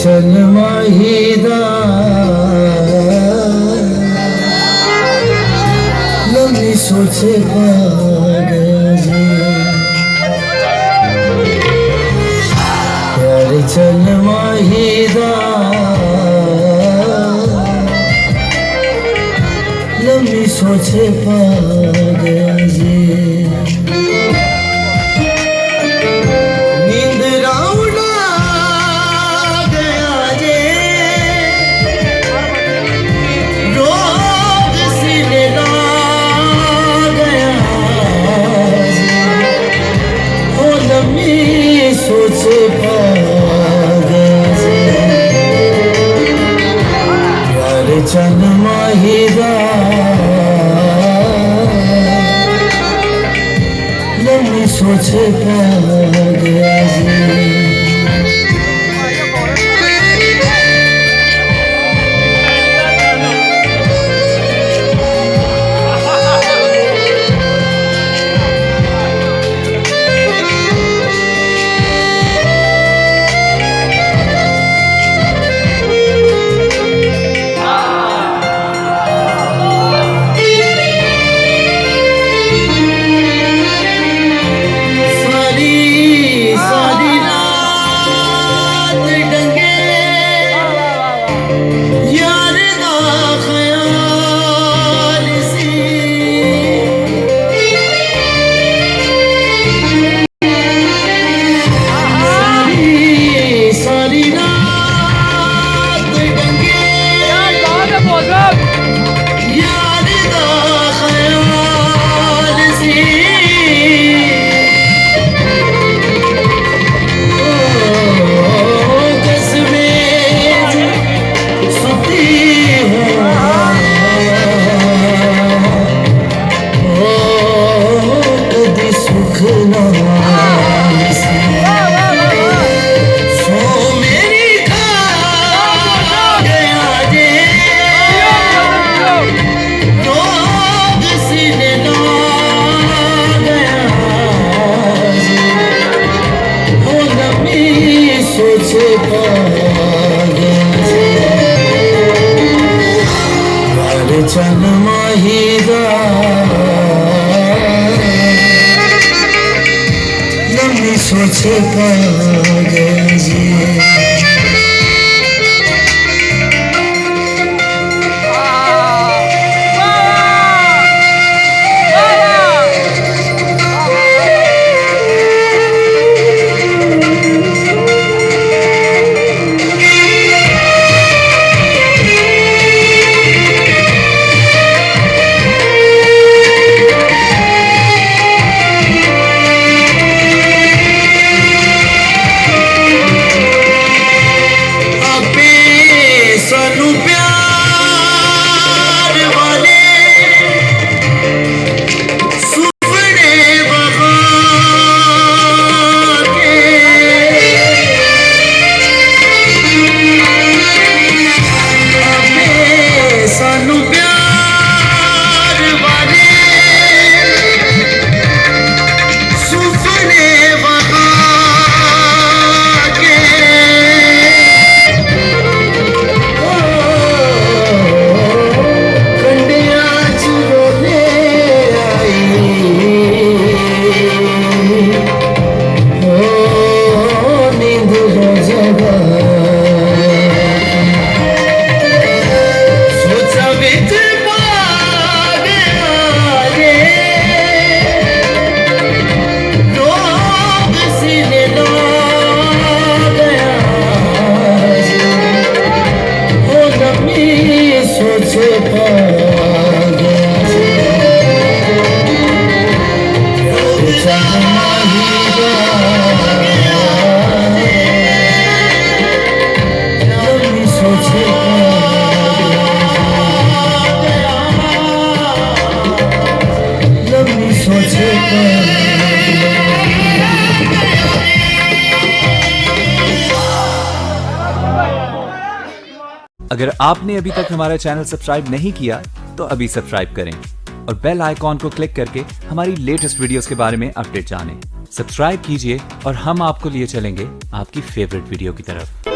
चल माहीदा लम्बी सोचे पागल यार चल माहीदा लम्बी सोचे पागल सोचे पागल यार चल माहीदा लम्बी सोचे पागल सोचे पागल यार चल माहीदा लम्बी सोचे पागल अगर आपने अभी तक हमारा चैनल सब्सक्राइब नहीं किया तो अभी सब्सक्राइब करें और बेल आइकॉन को क्लिक करके हमारी लेटेस्ट वीडियोस के बारे में अपडेट जानें। सब्सक्राइब कीजिए और हम आपको लिए चलेंगे आपकी फेवरेट वीडियो की तरफ।